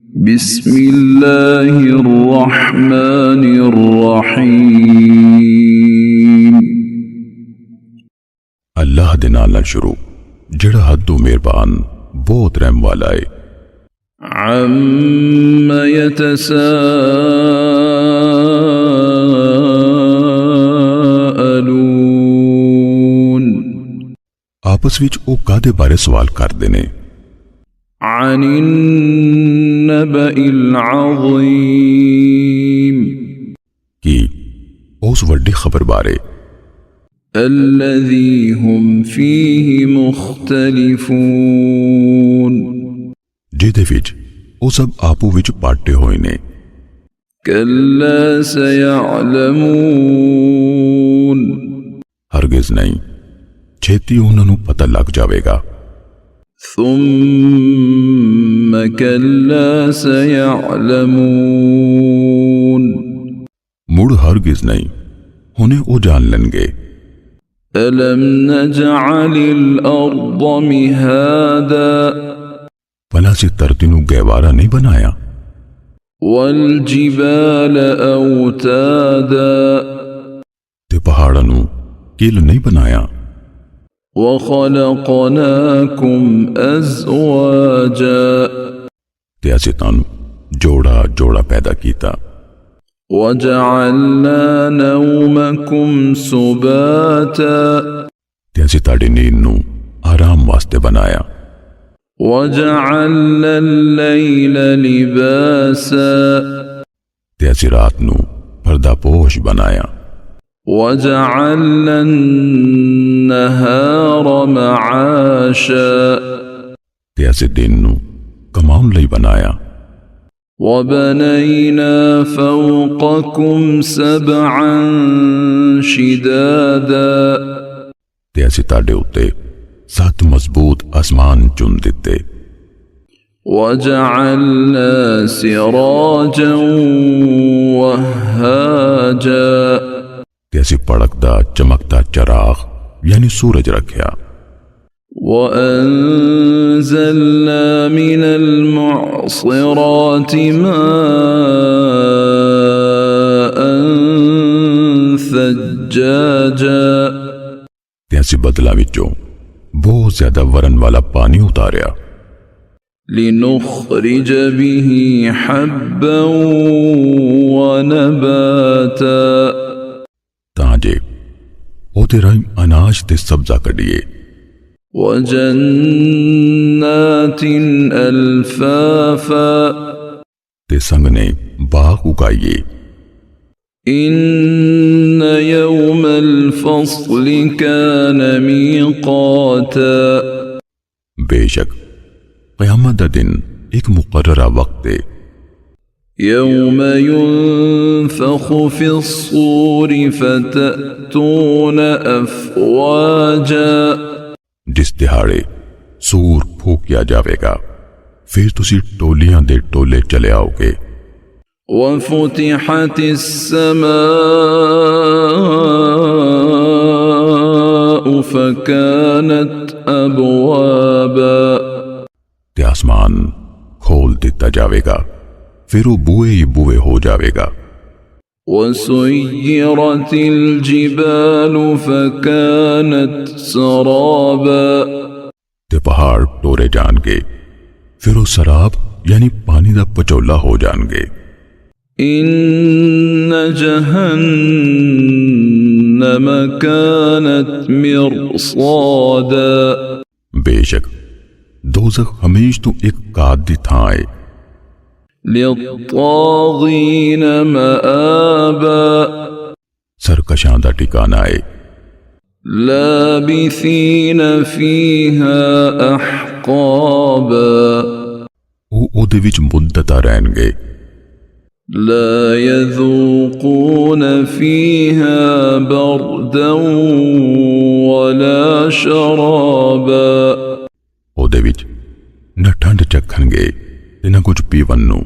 बिस्मिल्लाहिर्रहमानिर्रहीम। अल्लाह दे नाल नाल शुरू जेड़ा हदों मेहरबान बहुत रहम वाला है। अम्मा यतसाअलून, आपस विच ओ कादे बारे सवाल करदे ने। अनिन्नबइल अज़ीम, कि उस वड्डी खबर बारे अल्लज़ी हुम फीहि मुख्तलिफून, जिहदे विच ओ सब आपू विच पाटे होए ने। कल्ला सयअलमून, हरगिज नहीं, छेती उन्हां नूं पता लग जावेगा। सुम्म कल्ला सयअलमून, मुड़ हरगिज नहीं, हुणे ओ जान लनगे। अलम नजअलिल अर्द मिहादा, भला से धरती नूं गहवारा नहीं बनाया। वल जिबाल औतादा, ते पहाड़ां नूं किल नहीं बनाया। वखलकनाकुम अज़वाजा, ते असीं तुहानूं जोड़ा जोड़ा पैदा कीता। वजअलना नौमकुम सुबाता, ते असीं तुहाडी नींद नूं आराम वास्ते बनाया। वजअलना अल-लैल लिबासा, ते असीं रात नूं पर्दापोश बनाया। वजअलना अन-नहार मआशा, ते असीं दिन नूं कमाउण लई बनाया। वबनैना फौककुम सबअन शिदादा, ते असीं तुहाडे उत्ते 7 मजबूत आसमान चुन दिते। वजअलना सिराजन वहाजा, ते असीं भड़कदा चमकदा चराग यानी सूरज रखया। वअंज़लना मिनल मुअस्सिराति माअन सज्जाजा, ते असीं बदला विचों बहुत ज्यादा वरन वाला पानी उतारिया। लिनुखरिज बिही हब्बन वनबाता, तांजे ओदे राहीं अनाज ते सब्जा कढिए। वजन्नातिन अल्फाफा, ते संगने बाग उगाइए। इन्न यौमल फस्ल कान मीक़ाता, बेशक क़यामत दा दिन एक मुकर्ररा वक्त है। यौम युन्फ़ख़ु फ़िस्सूरि फ़तअतून अफ़वाजा, जिस दिहाड़े सूर फूकिया जावेगा फिर तुसी टोलियां दे टोले चले आओगे। वफ़ुतिहतिस समाअु फ़कानत अबवाबा, ते आसमान खोल दिता जावेगा फिर वो बुए ही बुए हो जावेगा। वसुय्यरतिल जिबालु फ़कानत सराबा, ते पहाड़ टोरे जाएंगे फिर वो सराब यानी पानी दा पचोला हो जाएंगे। इन्न जहन्नम कानत मिरसादा, बेशक दोज़ख हमेश तो एक काद दी थां है। लित्तागीन मआबा, सरकशां दा ठिकाना है। लाबिसीन फीहा अहक़ाबा, वो ओदे विच मुद्दता रहणगे। ला यज़ूक़ून फीहा बरदन वला शराबा, ओदे विच न ठंड चखणगे ते न कुछ पीवन नूं।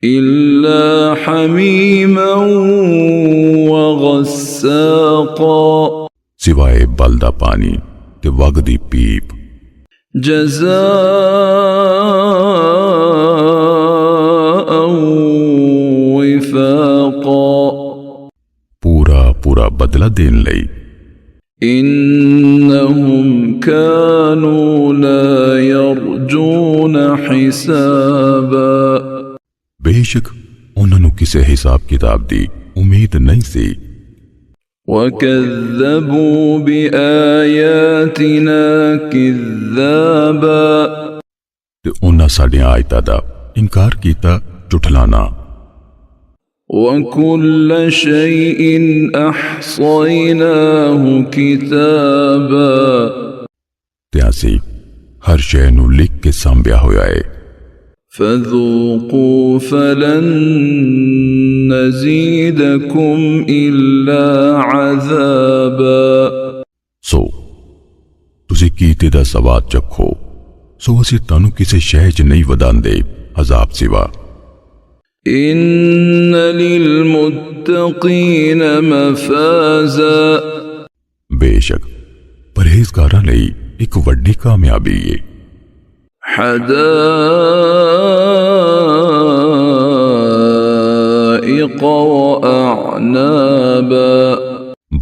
इल्ला हमीमन व गस्साक़ा, सिवाय बलदा पानी ते वगदी पीप। जज़ाअ देन लई। इन्नहुम कानू ला यरजून हिसाबा, बेशक उन्होंने किसी हिसाब किताब दी उम्मीद नहीं सी। वकज़्ज़बू बिआयातिना किज़्ज़ाबा, ते उन्हां साडियां आयतां दा इनकार कीता झुठलाना। वकुल्ल शैइन अहसैनाहु किताबा, ते असीं हर शै नूं लिख के सांभिया होया है। फज़ूक़ू फलन नज़ीदकुम इल्ला अज़ाबा, सो तुसीं कीते दा सवाद चखो, सो असीं तानू किसी शै च नहीं वधांदे अज़ाब सिवा। इन्न लिलमुत्तक़ीन मफ़ाज़ा, बेशक परहेज़गारां लई एक वड्डी कामयाबी है। हदाइक़ व अअनाबा,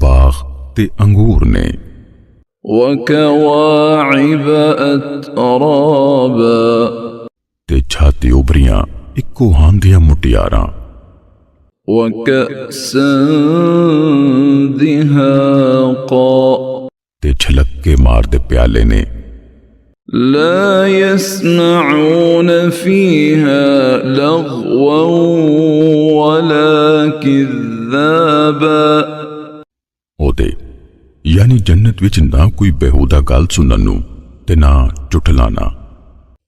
बाग ते अंगूर ने। व कवाइब अतराबा, ते छाती उभरियां इक्को हांदियां मुटियारां। व कअसन दिहाक़ा, ते छलक के मार दे प्याले ने। ला यस्मऊन फीहा लग़वन वला किज़्ज़ाबा, ओदे यानी जन्नत विच ना कोई बेहूदा गल सुनन नूं ते ना झुठलाना।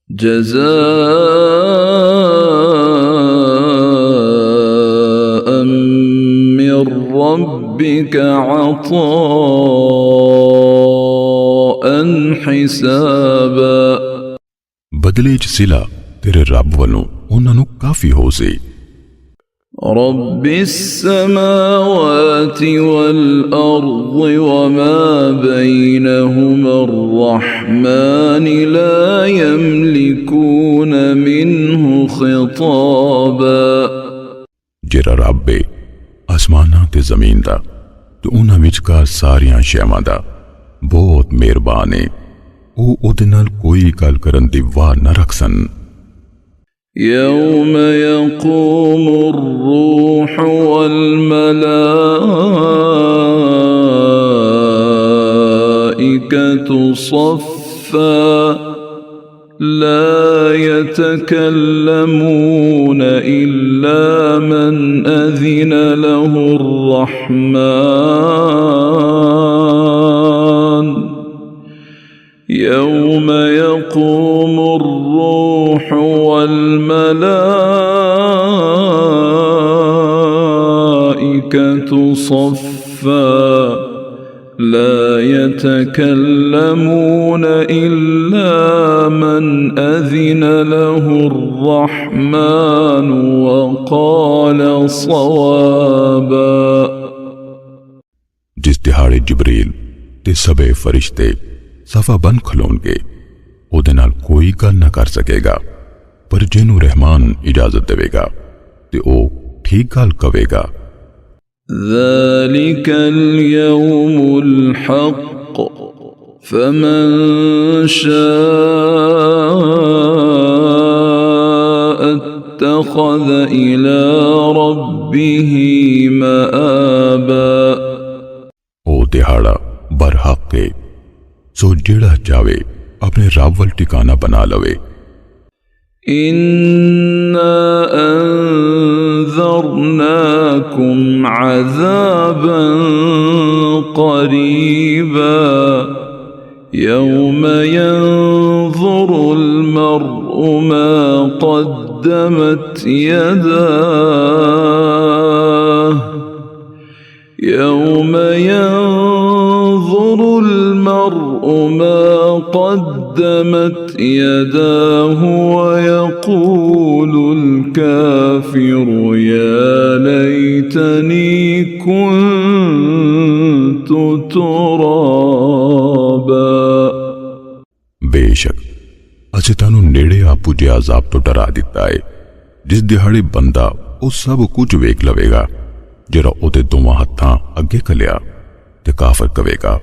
जज़ाअन मिर रब्बिक अताअन हिसाबा, बदले च सिला तेरे रब वालों उन्हां नूं काफी हो सी। रब्बिस समावाति वल अर्ज़ि वमा बैनहुमा अर्रहमान ला यमलिकून मिन्हु खिताबा, जेरा रब है आसमानां ते ज़मीन दा ते उन्हां विचकार सारियां शैवां दा बहुत मेहरबान है, वो उहदे नाल कोई गल करन दी वाह न रख सन। यौम यक़ूमुर रूह वल मलाइकतु सफ़्फ़ा, ला यतकल्लमून इल्ला मन अज़िन लहुर रहमान। यौम यक़ूमुर रूह वल मलाइकतु सफ़्फ़ा, ला यतकल्लमून इल्ला मन अज़िन लहुर रहमान व क़ाल सवाबा। जिस दिहाड़े जिब्रील ते सबे फरिश्ते सफा बन खलोणगे ओदे नाल कोई गल न कर सकेगा, पर जिन्नू रहमान इजाजत देवेगा ते ओ ठीक गल कवेगा। ज़ालिकल यौमुल हक़ फमन शाअ इत्तख़ज़ इला रब्बिही मआबा, ओ दिहाड़ा बरहक है, सो जेड़ा चावे अपने रब वल ठिकाना बना लवे। इन्ना अंज़रनाकुम अज़ाबन क़रीबा, यौम यंज़ुरुल मर्'उ मा क़द्दमत यदाह, यौम यंज़ुरुल मर्'उ मा क़द्दमत यदाहु वयक़ूलुल काफ़िरु या लैतनी कुन्तु तुराबा। बेशक असीं तानू नेड़े आ पुजे अजाब तो डरा दिता है, जिस दिहाड़े बंदा वो सब कुछ वेख लवेगा जेड़ा ओदे दोवां हत्थां अगे कलिया ਤੇ ਕਾਫਰ ਕਵੇਗਾ,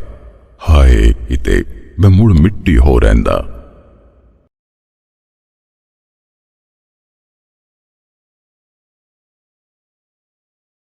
ਹਾਏ ਕਿਤੇ ਮੈਂ ਮੁੜ ਮਿੱਟੀ ਹੋ ਰਹਿੰਦਾ।